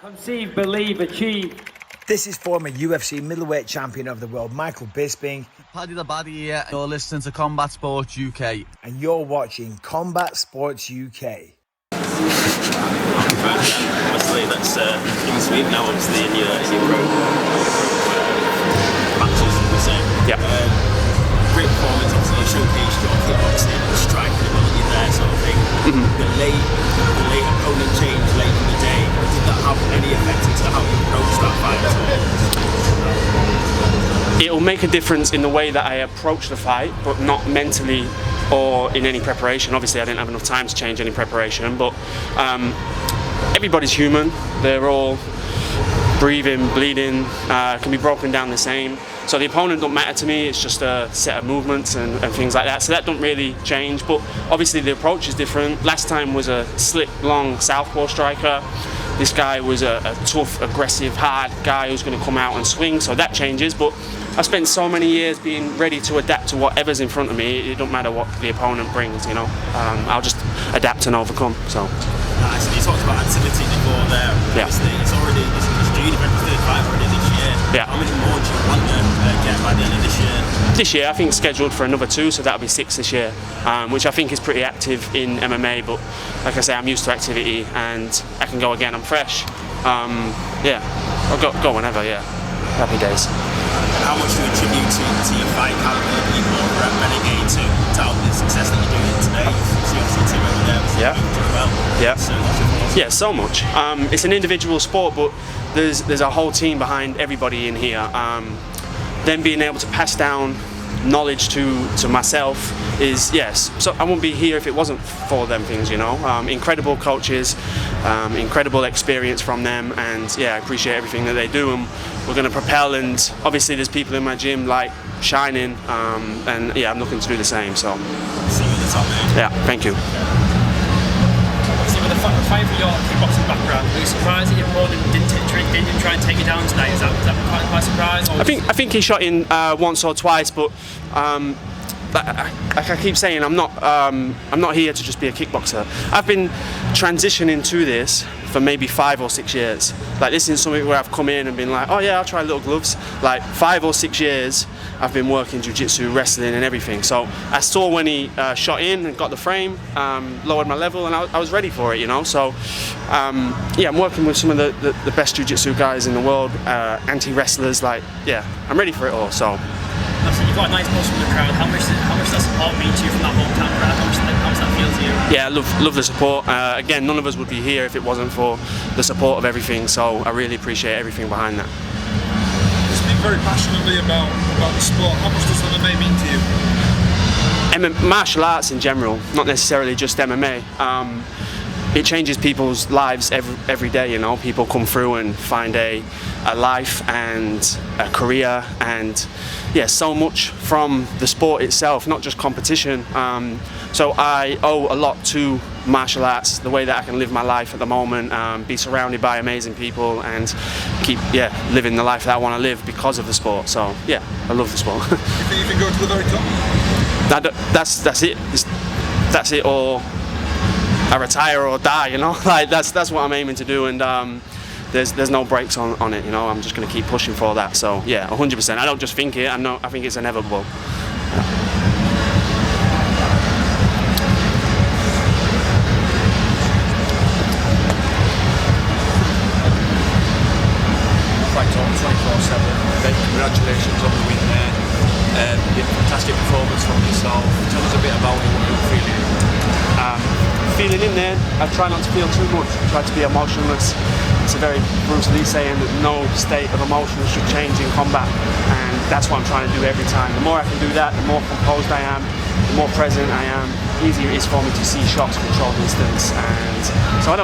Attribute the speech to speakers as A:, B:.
A: Conceive, believe, achieve.
B: This is former UFC middleweight champion of the world, Michael Bisping.
C: Paddy the Baddy here. You're listening to Combat Sports UK.
B: And you're watching Combat Sports UK.
D: Obviously, that's in sweep now, obviously, in your pro matches, as we say.
E: Yeah.
D: Great performance, obviously, you showcased your kickboxing, striking ability there, sort of thing. The late opponent change late in the day, did that have any effect into how you approach that fight at all?
E: It'll make a difference in the way that I approach the fight, but not mentally or in any preparation. Obviously, I didn't have enough time to change any preparation, but everybody's human. They're all breathing, bleeding, can be broken down the same. So the opponent don't matter to me, it's just a set of movements and things like that. So that don't really change, but obviously the approach is different. Last time was a slick, long southpaw striker. This guy was a tough, aggressive, hard guy who's going to come out and swing, so that changes. But I spent so many years being ready to adapt to whatever's in front of me. It don't matter what the opponent brings, you know. I'll just adapt and overcome. So.
D: Nice. You talked about activity before there.
E: Yeah.
D: It's already it's due to be the third fight already this year.
E: Yeah.
D: How many more do you want to get by the end of this year?
E: This year, I think scheduled for another 2, so that'll be 6 this year, which I think is pretty active in MMA. But like I say, I'm used to activity, and I can go again. I'm fresh. Yeah, I'll go whenever. Yeah, happy days.
D: And how much do you attribute to your fight caliber people over at Renegade to all the success that you're doing today? So obviously Tim over there was doing well.
E: Yeah.
D: So
E: yeah, so much. It's an individual sport, but there's a whole team behind everybody in here. Then being able to pass down knowledge to myself is, yes, so I wouldn't be here if it wasn't for them things, you know. Incredible coaches, incredible experience from them, and yeah, I appreciate everything that they do, and we're going to propel. And obviously there's people in my gym like shining, and yeah, I'm looking to do the same. So
D: see you at the top, man.
E: yeah, thank you.
F: Obviously, with a fight for your kickboxing background, were you surprised that your opponent didn't try and take you down tonight? Is that quite a surprise?
E: I think he shot in once or twice, but like I keep saying, I'm not here to just be a kickboxer. I've been transitioning to this for maybe 5 or 6 years. Like, this is something where I've come in and been like, oh yeah, I'll try little gloves. Like 5 or 6 years I've been working jiu-jitsu, wrestling and everything. So I saw when he shot in and got the frame, lowered my level, and I was ready for it, you know. So yeah, I'm working with some of the best jiu-jitsu guys in the world, anti-wrestlers, like, yeah, I'm ready for it all. So
F: you've got a nice pulse from the crowd. How much does that support mean to you from that hometown crowd? How does that feel to you?
E: Yeah, I love the support. Again, none of us would be here if it wasn't for the support of everything, so I really appreciate everything behind that.
G: You speak very passionately about the sport. How much does MMA mean to you?
E: Martial arts in general, not necessarily just MMA. It changes people's lives every day, you know. People come through and find a life and a career, and yeah, so much from the sport itself, not just competition. So I owe a lot to martial arts, the way that I can live my life at the moment, be surrounded by amazing people, and keep living the life that I want to live because of the sport. So yeah, I love the sport.
G: You think you can go to the very top?
E: That's it. That's it, or I retire or die, you know. Like that's what I'm aiming to do, and there's no brakes on it, you know. I'm just going to keep pushing for that. So yeah, 100%. I don't just think it. I think it's inevitable.
H: Fight on 24/7. Ben, congratulations on the win there. Fantastic performance from yourself. Tell us a bit about it, what you're feeling.
E: Feeling in there, I try not to feel too much, I try to be emotionless. It's a very Bruce Lee saying that no state of emotion should change in combat, and that's what I'm trying to do every time. The more I can do that, the more composed I am, the more present I am, the easier it is for me to see shots, control distance, and so I kind of